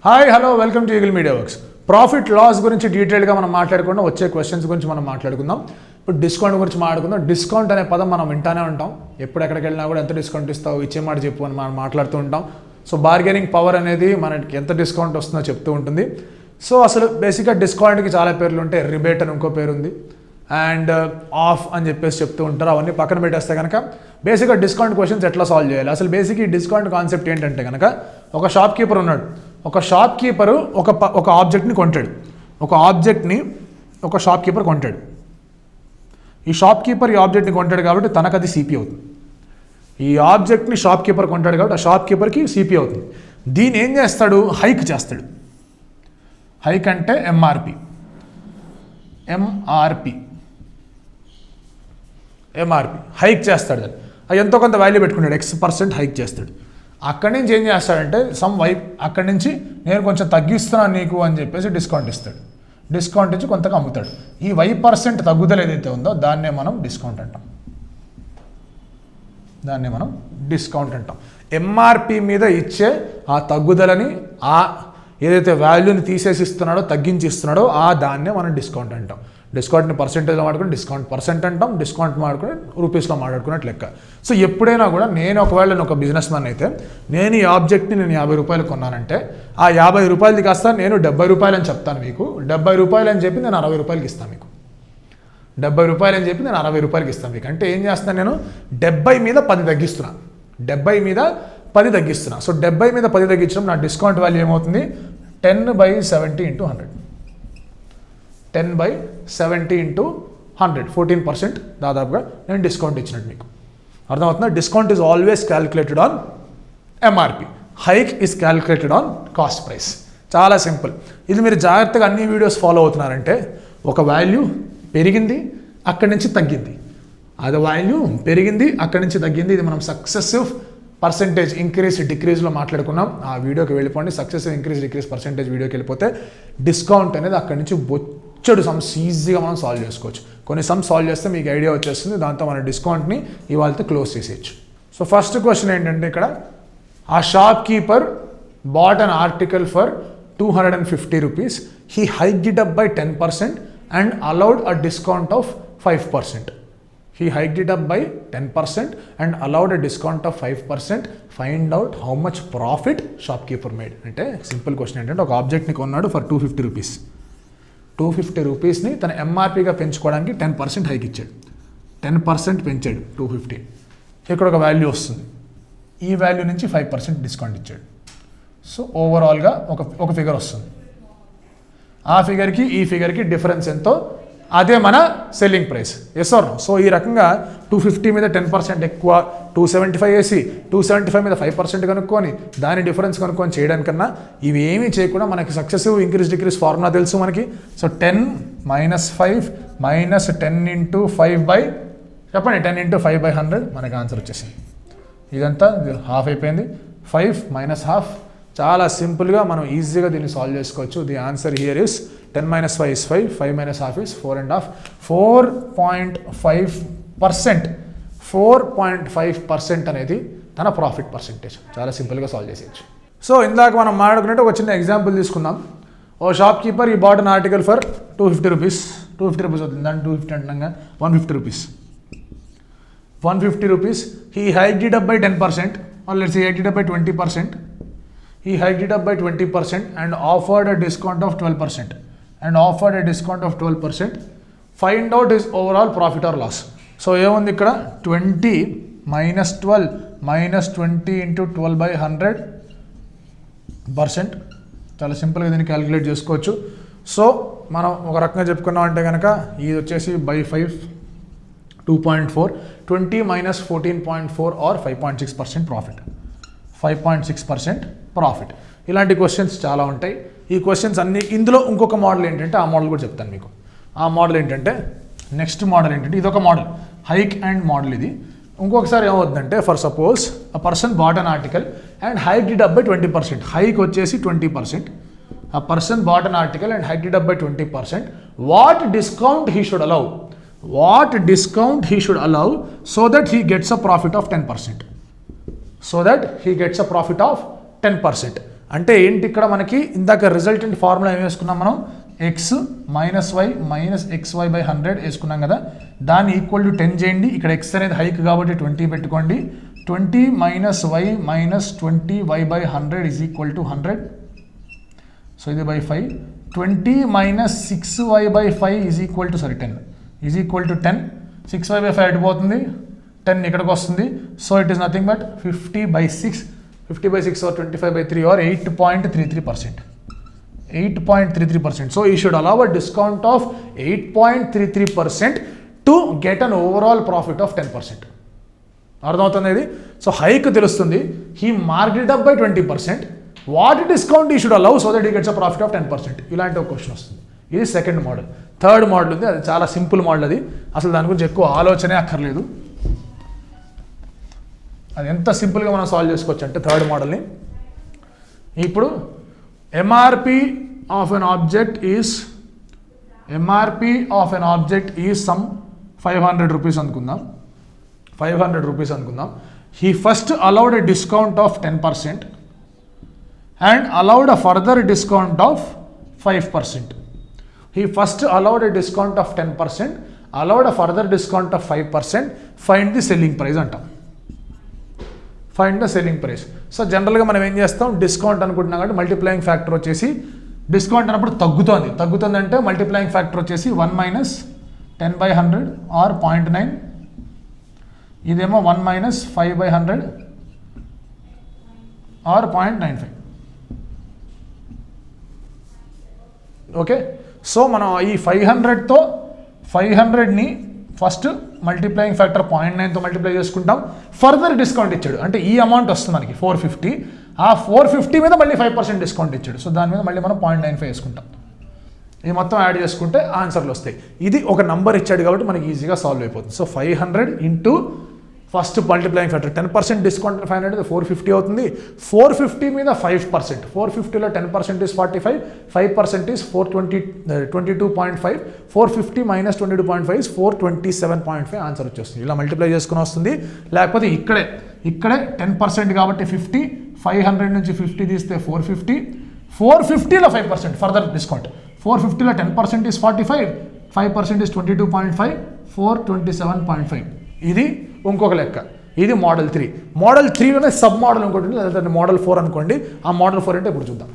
Hi hello welcome to Eagle Media Works. Profit loss గురించి డీటెయిల్గా మనం మాట్లాడుకుందాం. వచ్చే క్వశ్చన్స్ గురించి మనం మాట్లాడుకుందాం. ఇప్పుడు డిస్కౌంట్ గురించి మాట్లాడుకుందాం. డిస్కౌంట్ అనే పదం మనం వింటానే ఉంటాం. ఎప్పుడు ఎక్కడికి వెళ్ళినా కూడా ఎంత డిస్కౌంట్ ఇస్తావు, ఇచ్చే మాట చెప్పు అని మనం మాట్లాడుతూ ఉంటాం. సో బార్గెనింగ్ పవర్ అనేది మనకి ఎంత డిస్కౌంట్ వస్తుందో చెప్తూ ఉంటుంది. సో అసలు బేసిక్గా డిస్కౌంట్కి చాలా పేర్లు ఉంటాయి. రిబేట్ అని ఇంకో పేరు ఉంది, అండ్ ఆఫ్ అని చెప్పేసి చెప్తూ ఉంటారు. అవన్నీ పక్కన పెట్టేస్తే కనుక బేసిక్గా డిస్కౌంట్ క్వశ్చన్స్ ఎట్లా సాల్వ్ చేయాలి, అసలు బేసిక్ ఈ డిస్కౌంట్ కాన్సెప్ట్ ఏంటంటే కనుక ఒక షాప్ కీపర్ ఉన్నాడు. ఒక షాప్ కీపరు ఒక ఆబ్జెక్ట్ని కొంటాడు. ఒక షాప్ కీపర్ కొంటాడు. ఈ షాప్ కీపర్ ఈ ఆబ్జెక్ట్ని కొంటాడు కాబట్టి తనకు అది సిపి అవుతుంది. ఈ ఆబ్జెక్ట్ని షాప్ కీపర్ కొంటాడు కాబట్టి ఆ షాప్ కీపర్కి సిపి అవుతుంది. దీన్ని ఏం చేస్తాడు, హైక్ చేస్తాడు. హైక్ అంటే ఎంఆర్పి హైక్ చేస్తాడు. దాన్ని అది ఎంతో కొంత వాల్యూ పెట్టుకుంటాడు, X% హైక్ చేస్తాడు. అక్కడి నుంచి ఏం చేస్తాడంటే అక్కడి నుంచి నేను కొంచెం తగ్గిస్తున్నాను నీకు అని చెప్పేసి డిస్కౌంట్ ఇస్తాడు. డిస్కౌంట్ ఇచ్చి కొంతగా అమ్ముతాడు. ఈ Y% తగ్గుదల ఏదైతే ఉందో దాన్నే మనం డిస్కౌంట్ అంటాం. ఎంఆర్పి మీద ఇచ్చే ఆ తగ్గుదలని, ఆ ఏదైతే వాల్యూని తీసేసి ఇస్తున్నాడో, తగ్గించి ఇస్తున్నాడో ఆ దాన్నే మనం డిస్కౌంట్ అంటాం. డిస్కౌంట్ని పర్సెంటేజ్లో మాట్లాడుకుని డిస్కౌంట్ పర్సెంట్ అంటాం. డిస్కౌంట్ మాట్లాడుకుని రూపీస్లో మాట్లాడుకున్నట్టు లెక్క. సో ఎప్పుడైనా కూడా నేను ఒకవేళ ఒక బిజినెస్ మ్యాన్ అయితే నేను ఈ ఆబ్జెక్ట్ని నేను 50 రూపాయలు కొన్నానంటే ఆ 50 రూపాయలది కాస్త నేను 70 రూపాయలు అని చెప్తాను మీకు. 70 రూపాయలు అని చెప్పి నేను 60 రూపాయలకి ఇస్తాను మీకు. 70 రూపాయలు అని చెప్పి నేను 60 రూపాయలకి ఇస్తాను మీకు. అంటే ఏం చేస్తాను, నేను 70 మీద 10 తగ్గిస్తున్నా. 70 మీద 10 తగ్గిస్తున్నా. సో 70 మీద 10 తగ్గించడం నా డిస్కౌంట్ వాల్యూ ఏమవుతుంది, 10/70 × 100. 10/70 × 100 14% దాదాపుగా నేను డిస్కౌంట్ ఇచ్చినట్టు మీకు అర్థమవుతుందా. Discount is always calculated on MRP. Hike is calculated on cost price. చాలా సింపుల్. ఇది మీరు జాగ్రత్తగా అన్ని వీడియోస్ ఫాలో అవుతున్నారంటే ఒక వాల్యూ పెరిగింది, అక్కడి నుంచి తగ్గింది. అది వాల్యూ పెరిగింది, అక్కడి నుంచి తగ్గింది. ఇది మనం సక్సెసివ్ పర్సెంటేజ్ ఇంక్రీజ్ డిక్రీజ్లో మాట్లాడుకున్నాం. ఆ వీడియోకి వెళ్ళిపోండి. సక్సెసివ్ ఇంక్రీజ్ డిక్రీజ్ పర్సెంటేజ్ వీడియోకి వెళ్ళిపోతే డిస్కౌంట్ అనేది అక్కడి నుంచి బొచ్చడు సమ్స్ ఈజీగా మనం సాల్వ్ చేసుకోవచ్చు. కొన్ని సమ్స్ సాల్వ్ చేస్తే మీకు ఐడియా వచ్చేస్తుంది. దాంతో మన డిస్కౌంట్ని ఇవాళతో క్లోజ్ చేసేయచ్చు. సో ఫస్ట్ క్వశ్చన్ ఏంటంటే ఇక్కడ ఆ shop keeper bought an article for 250 rupees. He hiked it up by 10% and allowed a discount of 5%. He hiked it up by 10% and allowed a discount of 5%. Find out how much profit shopkeeper made. అంటే simple question ఏంటంటే ఒక ఆబ్జెక్ట్ని కొన్నాడు for 250 rupees. 250 రూపీస్ని తన ఎంఆర్పిగా పెంచుకోవడానికి 10% hike ఇచ్చాడు. 10% పెంచాడు 250. ఇక్కడ ఒక వాల్యూ వస్తుంది. ఈ వాల్యూ నుంచి 5% డిస్కౌంట్ ఇచ్చాడు. సో ఓవరాల్గా ఒక ఫిగర్ వస్తుంది. ఆ ఫిగర్కి ఈ ఫిగర్కి డిఫరెన్స్ ఎంతో అదే మన selling price. Yes or no? So ఈ రకంగా 250 మీద 10% ఎక్కువ, 275 వేసి 275 మీద 5% కనుక్కొని దాని డిఫరెన్స్ కనుక్కొని చేయడానికన్నా ఇవి ఏమీ చేయకుండా మనకి సక్సెసివ్ ఇంక్రీజ్ డిక్రీజ్ ఫార్ములా తెలుసు మనకి. సో 10 - 5 - 10 × 5 చెప్పండి 10 × 5/100 మనకి ఆన్సర్ వచ్చేసింది. ఇదంతా హాఫ్ అయిపోయింది. 5 - ½ చాలా సింపుల్గా మనం ఈజీగా దీన్ని సాల్వ్ చేసుకోవచ్చు. The answer here is 10 - 5 is 5, 5 - ½ is 4.5. 4.5%. 4.5% అనేది తన ప్రాఫిట్ పర్సెంటేజ్. చాలా సింపుల్గా సాల్వ్ చేసేయచ్చు. సో ఇందాక మనం మాట్లాడుకున్నట్టు ఒక చిన్న ఎగ్జాంపుల్ తీసుకుందాం. ఓ షాప్ కీపర్ ఈ bought an article for 250 rupees. 250 rupees అవుతుంది. దాన్ని 250 అంటున్నాగా 150 rupees. 150 rupees. He hiked it up by 10%. or let's say hiked it up by 20%. He hiked it up by 20% and offered a discount of 12%. Find out his overall profit or loss. So ఏముంది ఇక్కడ 20 - 12 - 20 × 12/100%. చాలా సింపుల్గా దీన్ని calculate చేసుకోవచ్చు. So మనం ఒక రకంగా చెప్పుకున్నాం అంటే కనుక ఇది వచ్చేసి బై 5 2.4. 20 - 14.4 or 5.6% profit. 5.6% ప్రాఫిట్. ఇలాంటి క్వశ్చన్స్ చాలా ఉంటాయి. ఈ క్వశ్చన్స్ అన్ని ఇందులో ఇంకొక మోడల్ ఏంటంటే ఆ మోడల్ కూడా చెప్తాను మీకు. ఆ మోడల్ ఏంటంటే నెక్స్ట్ మోడల్ ఏంటంటే ఇదొక మోడల్ హైక్ అండ్ మోడల్. ఇది ఇంకొకసారి ఏమవుతుందంటే for suppose a person bought an article and hiked it up by 20%. Hike వచ్చేసి 20%. A person bought an article and hiked it up by 20%. What discount he should allow so that he gets a profit of 10%. అంటే ఏంటి ఇక్కడ మనకి ఇందాక resultant formula ఏం వేసుకున్నాం మనం, x minus y minus XY by 100 వేసుకున్నాం కదా, దాన్ని ఈక్వల్ టు 10 చేయండి. ఇక్కడ x అనేది హైక్ కాబట్టి 20 పెట్టుకోండి. 20 minus y minus 20y by 100 is equal to 100. So ఇది by 5. 20 minus 6y by 5 is equal to 10 is equal to 10. 6y by 5 ఎటుపోతుంది, 10 ఇక్కడికి వస్తుంది. So it is nothing but 50/6. 50/6 or 25/3 or 8.33%. 8.33%. So you should allow a discount of 8.33% to get an overall profit of 10%. అర్థమవుతుంది ఇది. So hike తెలుస్తుంది, he marked it up by 20%. What discount ఈ should allow so that ఈ gets a profit of 10%. ఇలాంటి ఒక question వస్తుంది. ఇది second model. Third model ఉంది, అది చాలా సింపుల్ మోడల్. అది అసలు దాని గురించి ఎక్కువ ఆలోచనే అక్కర్లేదు. అది ఎంత సింపుల్గా మనం సాల్వ్ చేసుకోవచ్చు అంటే థర్డ్ మోడల్ని. ఇప్పుడు MRP of an object is some 500 rupees అనుకుందాం. 500 రూపీస్ అనుకుందాం. He first allowed a discount of 10% and allowed a further discount of 5%. He first allowed a discount of 10%, allowed a further discount of 5%. Find the selling price అంటాం. Find the selling price. So జనరల్గా మనం ఏం చేస్తాం, discount అనుకుంటున్నాం కాబట్టి multiplying factor వచ్చేసి discount అన్నప్పుడు తగ్గుతుంది అంటే మల్టిప్లయింగ్ ఫ్యాక్టర్ వచ్చేసి 1 మైనస్ 10/100 ఆర్ 0.9. ఇదేమో 1 మైనస్ 5/100 ఆర్ 0.95. ఓకే. సో మనం ఈ 500తో 500ని ఫస్ట్ మల్టిప్లయింగ్ ఫ్యాక్టర్ 0.9తో మల్టిప్లై చేసుకుంటాం. ఫర్దర్ డిస్కౌంట్ ఇచ్చాడు అంటే ఈ అమౌంట్ వస్తుంది మనకి 450. ఆ 450 మీద మళ్ళీ 5% డిస్కౌంట్ ఇచ్చాడు. సో దాని మీద మళ్ళీ మనం 0.95 వేసుకుంటాం. ఇది మొత్తం యాడ్ చేసుకుంటే ఆన్సర్లు వస్తాయి. ఇది ఒక నంబర్ ఇచ్చాడు కాబట్టి మనకి ఈజీగా సాల్వ్ అయిపోతుంది. So 500 into first multiplying factor 10% discount 500 450 అవుతుంది. 450 మీద 5%, 450లో 10% is 45, 5% is 422.5. 450 minus 22.5 is 427.5 answer వచ్చేస్తుంది. ఇలా మల్టిప్లై చేసుకుని వస్తుంది. లేకపోతే ఇక్కడే 10% కాబట్టి 50, 500 నుంచి 50 తీస్తే 450, 450లో 5% ఫర్దర్ డిస్కౌంట్. 450లో 10% is 45, 5% is 22.5, 427.5. ఇది ఇంకొక లెక్క. ఇది మోడల్ 3. మోడల్ 3లోనే సబ్ మోడల్ ఇంకోటి ఉంది, లేదా మోడల్ 4 అనుకోండి. ఆ మోడల్ 4 అంటే ఇప్పుడు చూద్దాం.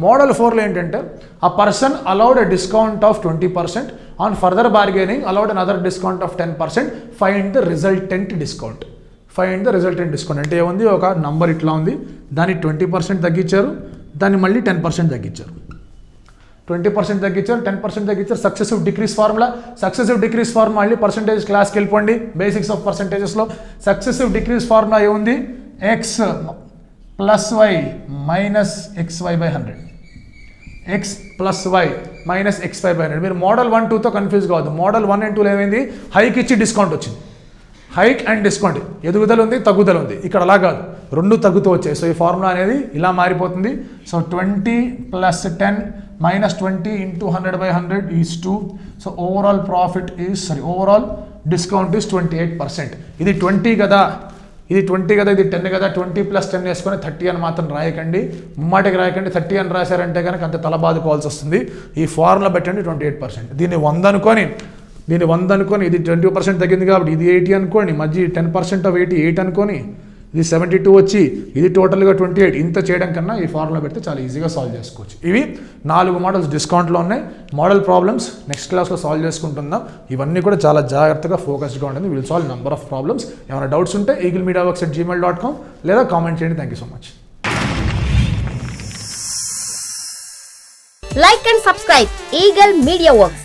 మోడల్ 4లో ఏంటంటే ఆ person allowed a discount of 20%, on further bargaining allowed another discount of 10%. Find the resultant discount. అంటే ఏముంది, ఒక నంబర్ ఇట్లా ఉంది, దాన్ని 20% తగ్గించారు, దాన్ని మళ్ళీ 10% తగ్గించారు. 20% తగ్గించారు, 10% తగ్గించారు. సక్సెసివ్ డిక్రీస్ ఫార్ములా మళ్ళీ పర్సంటేజ్ క్లాస్కి వెళ్ళిపోండి. బేసిక్స్ ఆఫ్ పర్సంటేజెస్లో సక్సెసివ్ డిక్రీస్ ఫార్ములా ఏముంది, x plus y minus XY/100. X plus y minus XY/100. మీరు మోడల్ 1, 2తో కన్ఫ్యూజ్ కావద్దు. మోడల్ 1 and 2లో ఏమైంది, హైక్ ఇచ్చి డిస్కౌంట్ వచ్చింది. హైక్ అండ్ డిస్కౌంట్, ఎదుగుదల ఉంది, తగ్గుదల ఉంది. ఇక్కడ అలా కాదు, రెండు తగ్గుతూ వచ్చాయి. సో ఈ ఫార్ములా అనేది ఇలా మారిపోతుంది. So 20 + 10 - 20 × 100/100 is 2. So overall discount is 28%. ఇది 20 కదా, ఇది 10 కదా. 20 + 10 వేసుకొని 30 అని మాత్రం రాయకండి, ముమ్మాటికి రాయకండి. 30 అని రాశారంటే కనుక అంత తలబాదుకోవాల్సి వస్తుంది. ఈ ఫార్ములా పెట్టండి 28%. దీన్ని 100 అనుకొని ఇది 20% తగ్గింది కాబట్టి ఇది 80 అనుకోండి. మధ్య 10% ఆఫ్ 80 8 అనుకొని ఇది 72 వచ్చి ఇది టోటల్గా 28. ఇంత చేయడం కన్నా ఈ ఫార్ములా పెడితే చాలా ఈజీగా సాల్వ్ చేసుకోవచ్చు. ఇవి 4 మోడల్స్ డిస్కౌంట్లో ఉన్నాయి. మోడల్ ప్రాబ్లమ్స్ నెక్స్ట్ క్లాస్లో సాల్వ్ చేసుకుంటున్నాం. ఇవన్నీ కూడా చాలా జాగ్రత్తగా ఫోకస్డ్గా ఉంటుంది. Will solve number of problems. ఏమైనా డౌట్స్ ఉంటే eaglemediaworks@gmail.com లేదా కామెంట్ చేయండి. Thank you so much. Like and subscribe Eagle Media Works.